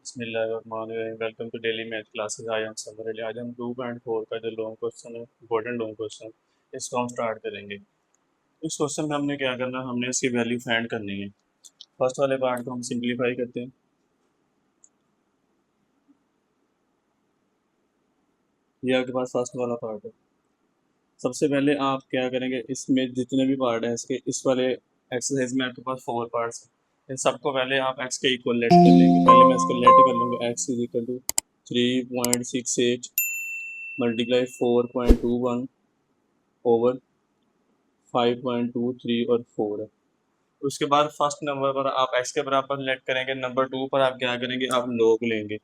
बिस्मिल्लाहिर्रहमानिर्रहीम। Welcome to daily math classes. आज हम 2.4 का जो लॉन्ग क्वेश्चन है, इंपॉर्टेंट लॉन्ग क्वेश्चन, इसको हम स्टार्ट करेंगे। इस क्वेश्चन में हमने क्या करना है, हमने इसकी वैल्यू फाइंड करनी है। फर्स्ट वाले पार्ट को हम सिंप्लीफाई करते हैं। ये आपके पास फर्स्ट वाला पार्ट है। सबसे पहले आप क्या करेंगे, इसमें जितने भी पार्ट हैं इसके, इस वाले एक्सरसाइज में आपके पास 4 पार्ट्स हैं। इन सबको पहले आप एक्स के इक्वल लेट कर लेंगे। पहले मैं इसको लेट कर लूँगा। X is equal to 3.68 multiply 4.21 over 5.23 और 4 है। उसके बाद फर्स्ट नंबर पर आप एक्स के बराबर लेट करेंगे। नंबर 2 पर आप क्या करेंगे, आप लॉग लेंगे,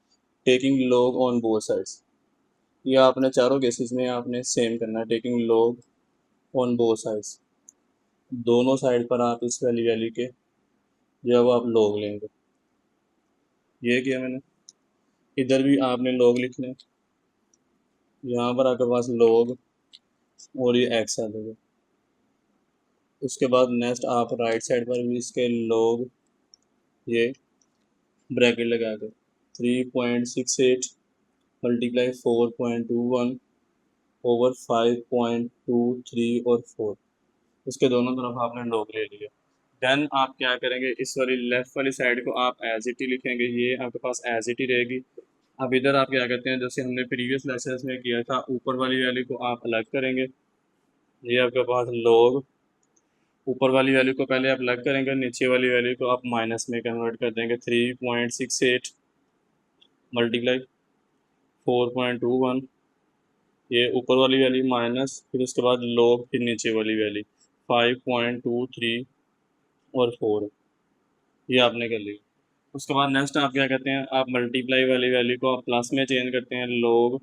taking log on both sides. ये आपने चारों केसेस में आपने सेम करना है, taking log on both sides. दोनों साइड पर आप इस वाली वैल्यू के जब आप लॉग लेंगे, ये किया मैंने। इधर भी आपने लॉग लिखना है। यहाँ पर आपके पास लॉग और ये एक्स आ जाएगा। उसके बाद नेक्स्ट आप राइट साइड पर भी इसके लॉग, ये ब्रैकेट लगा कर 3.68 मल्टीप्लाई 4.21 ओवर 5.23 और 4। इसके दोनों तरफ आपने लॉग ले लिया। देन आप क्या करेंगे, इस वाली लेफ्ट वाली साइड को आप एज इट ही लिखेंगे। ये आपके पास एज इट ही रहेगी। अब इधर आप क्या करते हैं, जैसे हमने प्रीवियस लेसन में किया था, ऊपर वाली वैल्यू को आप अलग करेंगे। ये आपके पास लॉग, ऊपर वाली वैल्यू को पहले आप अलग करेंगे, नीचे वाली वैल्यू को आप माइनस में कन्वर्ट कर देंगे। 3.68 मल्टीप्लाई 4.21, ये ऊपर वाली वैल्यू माइनस, फिर उसके बाद लॉग, फिर नीचे वाली वैल्यू 5.23 और 4, ये आपने कर लिया। उसके बाद नेक्स्ट आप क्या करते हैं, आप मल्टीप्लाई वाली वैल्यू को आप प्लस में चेंज करते हैं। लॉग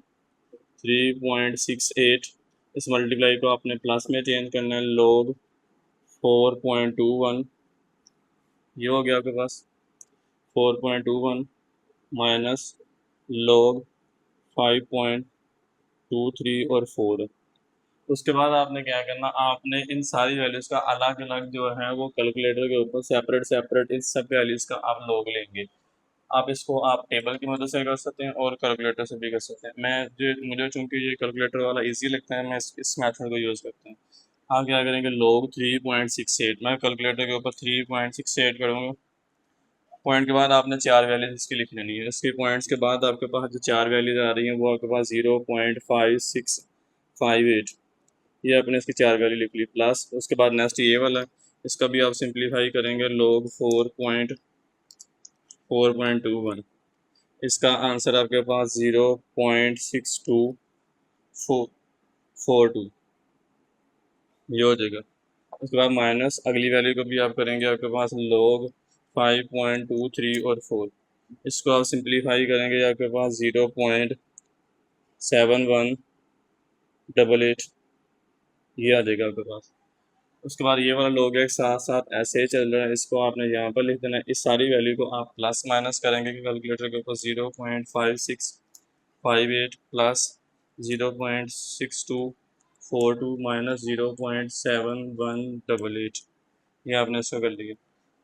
3.68, इस मल्टीप्लाई को आपने प्लस में चेंज करना है। लॉग 4.21, ये हो गया आपके पास 4.21 माइनस लॉग 5.23 और 4। उसके बाद आपने क्या करना, आपने इन सारी वैल्यूज़ का अलग अलग जो है वो कैलकुलेटर के ऊपर सेपरेट सेपरेट इन सब वैल्यूज़ का आप लॉग लेंगे। आप इसको आप टेबल की मदद से कर सकते हैं और कैलकुलेटर से भी कर सकते हैं। मुझे चूंकि ये कैलकुलेटर वाला इजी लगता है, मैं इस मेथड को यूज़ करता हूँ। आप क्या करेंगे, लॉग 3.68, मैं कैलकुलेटर के ऊपर 3.68 करूँगा। पॉइंट के बाद आपने 4 वैल्यूज इसकी लिख लेनी है। इसके पॉइंट्स के बाद आपके पास जो 4 वैल्यूज आ रही हैं वो आपके पास 0.5658, ये आपने इसकी 4 वैल्यू लिख ली। प्लस उसके बाद नेक्स्ट ये वाला, इसका भी आप सिंप्लीफाई करेंगे। लॉग 4.21, इसका आंसर आपके पास 0.6242, ये हो जाएगा। उसके बाद माइनस अगली वैल्यू को भी आप करेंगे, आपके पास लॉग 5.23 और 4, इसको आप सिंप्लीफाई करेंगे, आपके पास 0.7188, ये आ जाएगा आपके पास। उसके बाद ये वाला लॉग एक साथ साथ ऐसे ही चल रहा है, इसको आपने यहाँ पर लिख देना है। इस सारी वैल्यू को आप प्लस माइनस करेंगे कि कैलकुलेटर के ऊपर 0.5658 प्लस 0.6242 माइनस 0.7188, ये आपने इसको कर लिया।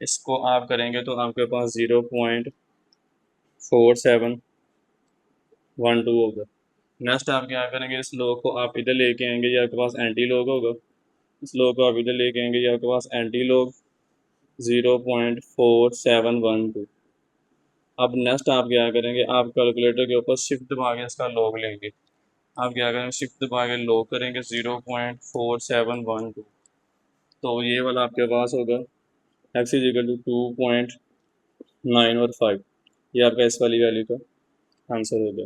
इसको आप करेंगे तो आपके पास 0.4712 होगा। नेक्स्ट आप क्या करेंगे, इस लॉग को आप इधर लेके आएंगे, ये आपके पास एंटी लॉग होगा। इस लॉग को आप इधर लेके आएंगे, ये आपके पास एंटी लॉग 0.4712। अब नेक्स्ट आप क्या करेंगे, आप कैलकुलेटर के ऊपर शिफ्ट दबा के इसका लॉग लेंगे। आप क्या करेंगे, शिफ्ट दबा के लॉग करेंगे 0.4712, तो ये वाला आपके पास होगा एक्स इज इक्वल टू 2.9 और 5, ये आपका इस वाली वैल्यू का आंसर होगा।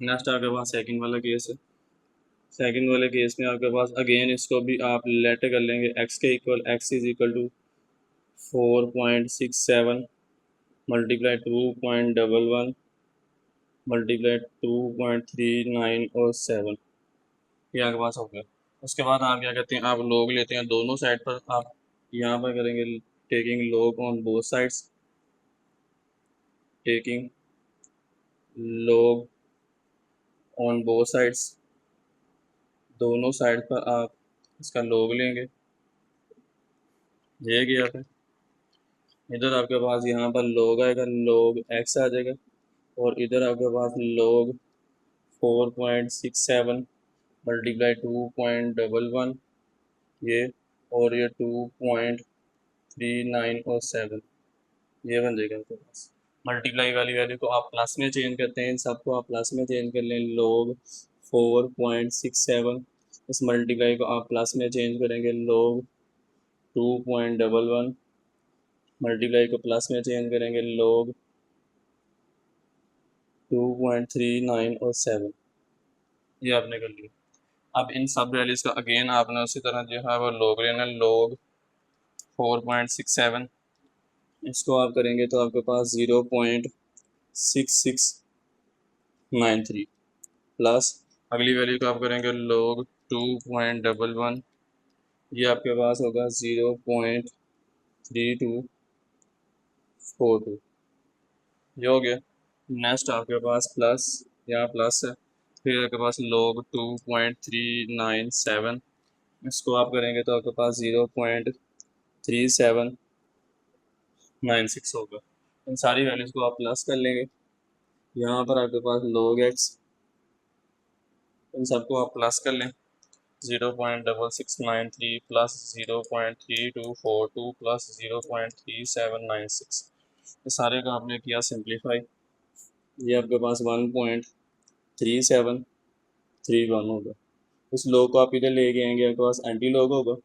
नेक्स्ट आपके पास सेकंड वाला केस है। सेकंड वाले केस में आपके पास अगेन इसको भी आप लेट कर लेंगे, एक्स के equal, x is equal to 4.67 multiply 2.11 multiply 2.39 और 7, ये आपके पास हो गया। उसके बाद आप क्या करते हैं, आप लॉग लेते हैं दोनों साइड पर। आप यहाँ पर करेंगे taking log on both sides, taking log on both sides, दोनों साइड पर आप इसका लॉग लेंगे। ये किया था। इधर आपके पास यहाँ पर log आएगा, log x आ जाएगा, और इधर आपके पास log 4.67 मल्टीप्लाई 2.11 ये, और ये 2.39 और 7, ये बन जाएगा आपके पास। मल्टीप्लाई वाली वैल्यू को आप प्लस में चेंज करते हैं, इन सबको आप प्लस में चेंज कर लें, log 4.67, इस मल्टीप्लाई को आप प्लस में चेंज करेंगे, log 2.11, मल्टीप्लाई को प्लस में चेंज करेंगे, log 2.39 और 7, ये आपने कर लिया। अब इन सब वैल्यूज का अगेन आपने उसी तरह जो है वो log लेना, log 4.67, इसको आप करेंगे तो आपके पास 0.6693 प्लस अगली वैल्यू को आप करेंगे log 2.11, ये आपके पास होगा 0.3242, ये हो गया। नेक्स्ट आपके पास प्लस, यहाँ प्लस है, फिर आपके पास log 2.397, इसको आप करेंगे तो आपके पास 0.3796 होगा। इन सारी वैल्यूज़ को आप प्लस कर लेंगे, यहाँ पर आपके पास log x, इन सबको आप प्लस कर लें, 0.6693 प्लस 0.3242 प्लस 0.3796, ये सारे का आपने किया सिंप्लीफाई, ये आपके पास 1.3731 होगा। इस log को आप इधर लेके आएंगे, आपके पास एंटी लॉग होगा,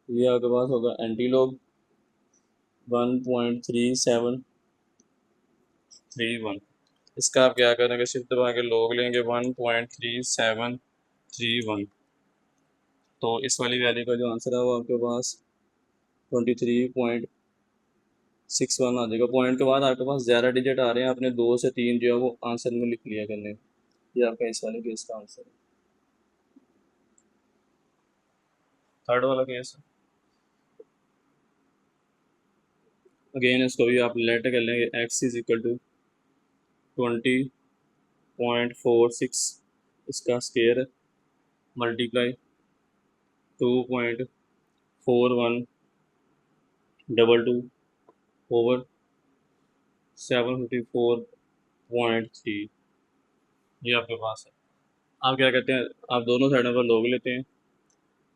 ये आपके पास होगा एंटी लॉग 1.3731, इसका आप क्या करेंगे, शिफ्ट दबा के log लेंगे 1.3731, तो इस वाली वैल्यू का जो आंसर है वो आपके पास 23.61 आ जाएगा। पॉइंट के बाद आपके पास 11 डिजिट आ रहे हैं, आपने 2 से 3 जो है वो आंसर में लिख लिया करने, ये आपका इस वाले केस का आंसर है। थर्ड वाला केस है, अगेन इसको भी आप लेट कर लेंगे, x इज इक्वल टू 20.46, इसका स्केयर है, मल्टीप्लाई 2.4122 ओवर 754.3, ये आपके पास है। आप क्या कहते हैं, आप दोनों साइडों पर log लेते हैं,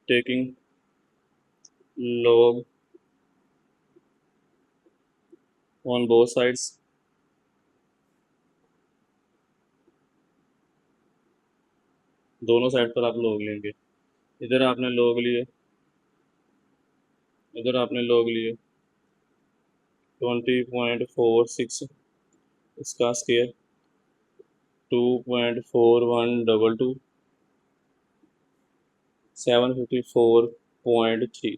taking log on both sides, दोनों साइड पर आप log लेंगे, इधर आपने log लिए, इधर आपने log लिए 20.46, इसका स्केयर 2.4122 754.3,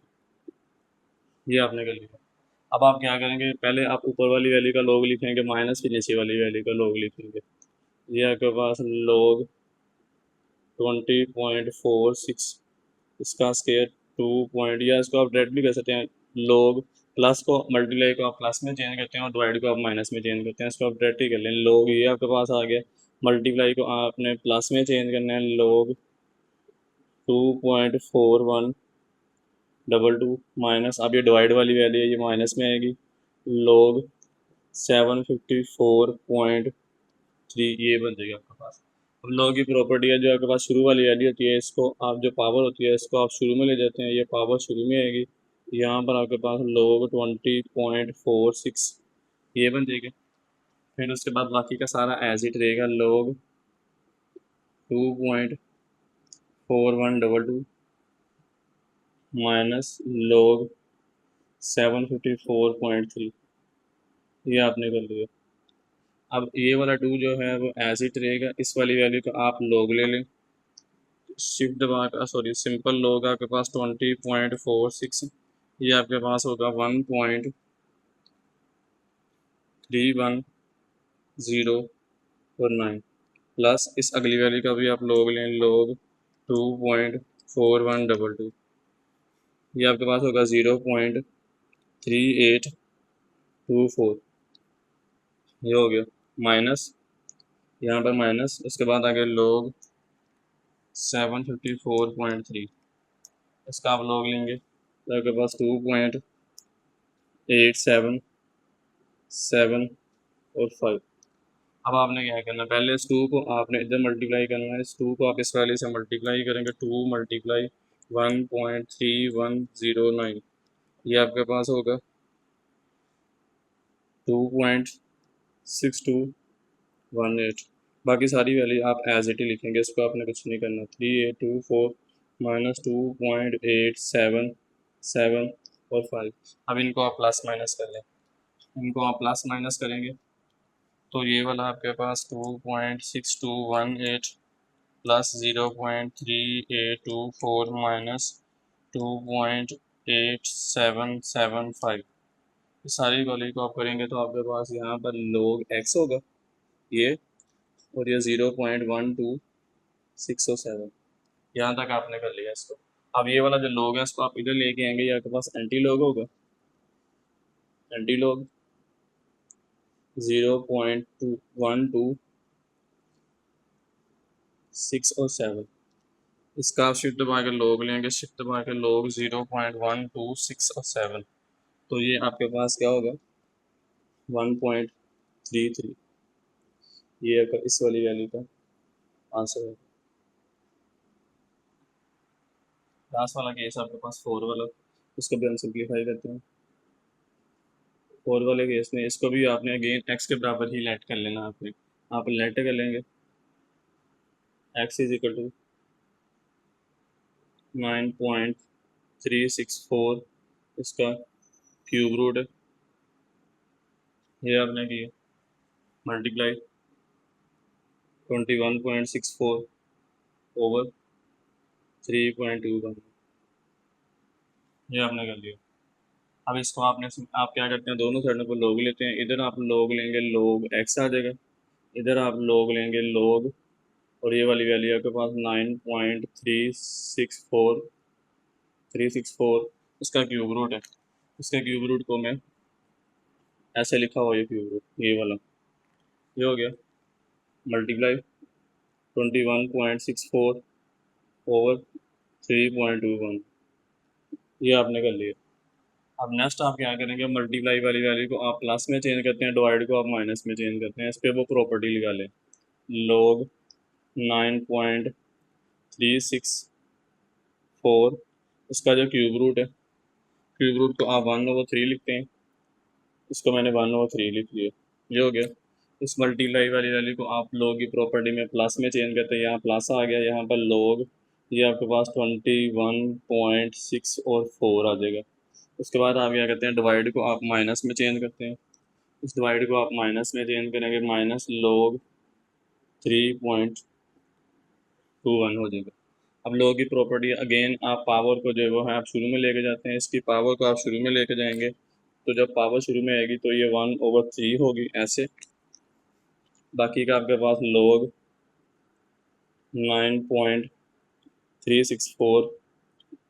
ये आपने कर लिया। अब आप क्या करेंगे, पहले आप ऊपर वाली वैल्यू का log लिखेंगे माइनस, फिर नीचे वाली वैल्यू का log लिखेंगे, ये आपके पास log 20.46, इसका स्केयर 2 पॉइंट, या इसको आप डायरेक्ट भी कर सकते हैं, log प्लस को मल्टीप्लाई को आप प्लस में चेंज करते हैं और डिवाइड को आप माइनस में चेंज करते हैं, इसको आप डायरेक्ट ही कर लें, log ये आपके पास आ गया, मल्टीप्लाई को आपने प्लस में चेंज करना है, log 2.4122 माइनस, अब ये डिवाइड वाली वैल्यू है, ये माइनस में आएगी, log 754.3, ये बन जाएगा आपके पास। हम लोगों की प्रॉपर्टी है, जो आपके पास शुरू वाली वैल्यू होती है, इसको आप जो पावर होती है इसको आप शुरू में ले जाते हैं, ये पावर शुरू में आएगी, यहाँ पर आपके पास log 20.46, ये बन जाएगा। फिर उसके बाद बाकी का सारा एज इट रहेगा, log 2.4122 माइनस log 754.3, ये आपने कर लिया। अब ये वाला 2 जो है वो एज इट रहेगा, इस वाली वैल्यू को आप log ले लें, शिफ्ट दबा का, सॉरी सिंपल log आपके पास 20.46, ये आपके पास होगा 1.3109 प्लस इस अगली वैल्यू का भी आप log लें, log 2.4122, ये आपके पास होगा 0.3824, ये हो गया, माइनस यहाँ पर माइनस, उसके बाद आ गया log 754.3, इसका आप log लेंगे तो आपके पास 8 7 7 और 5। अब आपने क्या करना है, पहले इस 2 को आपने इधर मल्टीप्लाई करना है, इस 2 को आप इस वाले से मल्टीप्लाई करेंगे, 2 मल्टीप्लाई 1.3109, ये आपके पास होगा 2.6218। बाकी सारी वैल्यू आप एज इट ही लिखेंगे, इसको आपने कुछ नहीं करना। 3824 माइनस 2.877 और 5। अब इनको आप प्लस माइनस कर लें, इनको आप प्लस माइनस करेंगे तो ये वाला आपके पास 2.6218 प्लस 0.3824 माइनस 2.8775, सारी वैल्यू को आप करेंगे तो आपके पास यहाँ पर log x होगा ये, और ये 0.12607। यहाँ तक आपने कर लिया इसको। अब ये वाला जो log है इसको आप इधर लेके आएंगे, ये आपके पास एंटी log होगा, एंटी log 0.1226 और 7, इसका आप शिफ्ट दबा के log लेंगे, शिफ्ट दबा के log 0.126 और 7, तो ये आपके पास क्या होगा 1.33। ये आपका इस वाली वैल्यू का आंसर है। लास्ट वाला केस आपके पास 4 वाला, उसको भी हम सिंप्लीफाई करते हैं। 4 वाले केस में इसको भी आपने अगेन x के बराबर ही लेट कर लेना, आपने आप लेट कर लेंगे x इज इक्वल टू 9.364, इसका क्यूब रूट है, ये आपने किया मल्टीप्लाई 21.64 ओवर 3.21, ये आपने कर लिया। अब इसको आपने आप क्या करते हैं, दोनों साइडों पर log लेते हैं, इधर आप log लेंगे log x आ जाएगा, इधर आप log लेंगे log, और ये वाली वैल्यू आपके पास 9.364 इसका क्यूब रूट है, इसका क्यूब रूट को मैं ऐसे लिखा हुआ, ये क्यूब रूट ये वाला, ये हो गया मल्टीप्लाई 21.64 ओवर 3.21, ये आपने कर लिया। अब नेक्स्ट आप क्या करेंगे, मल्टीप्लाई वाली वैल्यू को आप प्लस में चेंज करते हैं, डिवाइड को आप माइनस में चेंज करते हैं, इस पर वो प्रॉपर्टी लगा लें, log 9.364 इसका जो क्यूब रूट है, क्यूब रूट को आप 1/3 लिखते हैं, इसको मैंने 1/3 लिख लिया, ये हो गया। इस मल्टीप्लाई वाली वैल्यू को आप log की प्रॉपर्टी में प्लस में चेंज करते हैं, यहाँ प्लस आ गया, यहाँ पर log ये आपके पास 21.6 और 4 आ जाएगा। उसके बाद आप क्या करते हैं, डिवाइड को आप माइनस में चेंज करते हैं, इस डिवाइड को आप माइनस में चेंज करेंगे, माइनस log 3.21 हो जाएगा। अब log की प्रॉपर्टी अगेन आप पावर को जो है वो है आप शुरू में लेके जाते हैं, इसकी पावर को आप शुरू में लेके जाएंगे, तो जब पावर शुरू में आएगी तो ये 1/3 होगी ऐसे, बाकी का आपके पास log 9.364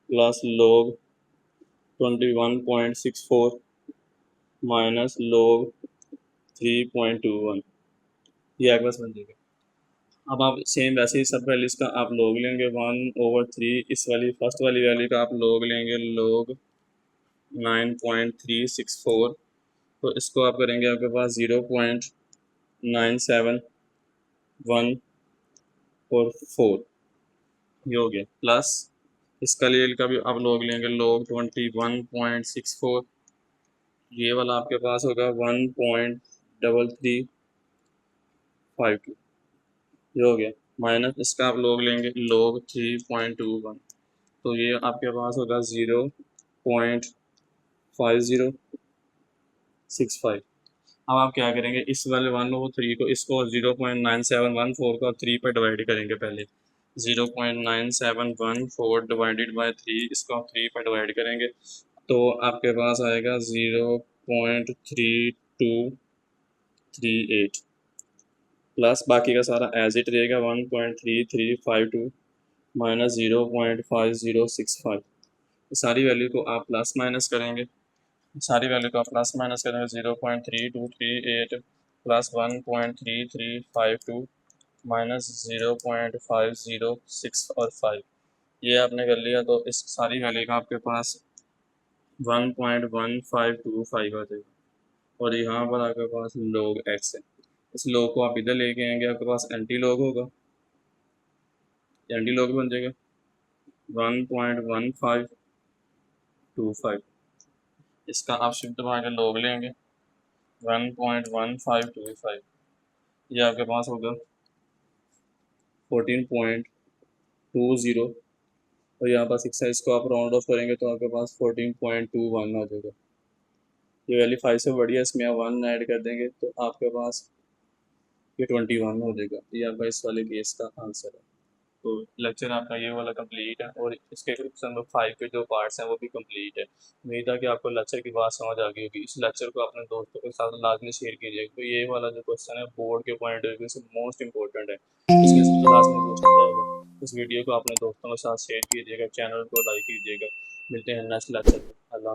plus log 21.64 minus log 3.21, ये आपके पास बन जाएगा। अब आप सेम वैसे ही सब वैल्यूज का आप log लेंगे 1/3, इस वाली फर्स्ट वाली वैल्यू का आप log लेंगे log 9.364, तो इसको आप करेंगे आपके पास 0.971 और 4, ये हो गया, प्लस इसका लिए का भी आप log लेंगे log 21.64, ये वाला आपके पास होगा 1.3352, ये हो गया, माइनस इसका आप log लेंगे log 3.21, तो ये आपके पास होगा 0.5065। अब आप क्या करेंगे, इस वाले 1/3 को, इसको 0.9714 को 3 पर डिवाइड करेंगे, पहले 0.9714 डिवाइडेड बाई 3, इसको आप 3 पर डिवाइड करेंगे तो आपके पास आएगा 0.3238 प्लस बाकी का सारा एज इट रहेगा 1.3352 माइनस 0.5065, सारी वैल्यू को आप प्लस माइनस करेंगे, सारी वैल्यू को आप प्लस माइनस करेंगे 0.3238 प्लस 1.3352 माइनस 0.506 और 5, ये आपने कर लिया, तो इस सारी वैल्यू का आपके पास 1.1525 आ जाएगा। और यहाँ पर आपके पास log x है, इस log को आप इधर लेके आएंगे, आपके पास एंटी log होगा, एंटी log बन जाएगा 1.1525। इसका आप शुद्ध भाग log लेंगे 1.1525, ये आपके पास होगा 14.20, और यहाँ पर 6 साइज को आप राउंड ऑफ करेंगे तो आपके पास 14.21 आ जाएगा। ये वैल्यू 5 से बढ़िया, इसमें आप 1 ऐड कर देंगे तो आपके पास ये 21 हो जाएगा। ये आपका इस वाले केस का आंसर है। तो लेक्चर आपका ये वाला कंप्लीट है, और इसके क्वेश्चन नंबर 5 के जो पार्ट्स हैं वो भी कंप्लीट है। उम्मीद है कि आपको लेक्चर की बात समझ आ गई होगी। इस लेक्चर को अपने दोस्तों के साथ लाजमी शेयर कीजिएगा। तो ये वाला जो क्वेश्चन है बोर्ड के पॉइंट ऑफ व्यू से मोस्ट इंपॉर्टेंट है, इसमें से लाजमी पूछा जाएगा। इस वीडियो को अपने दोस्तों के साथ शेयर कीजिएगा, चैनल को लाइक कीजिएगा। मिलते हैं नेक्स्ट लेक्चर में। अल्लाह।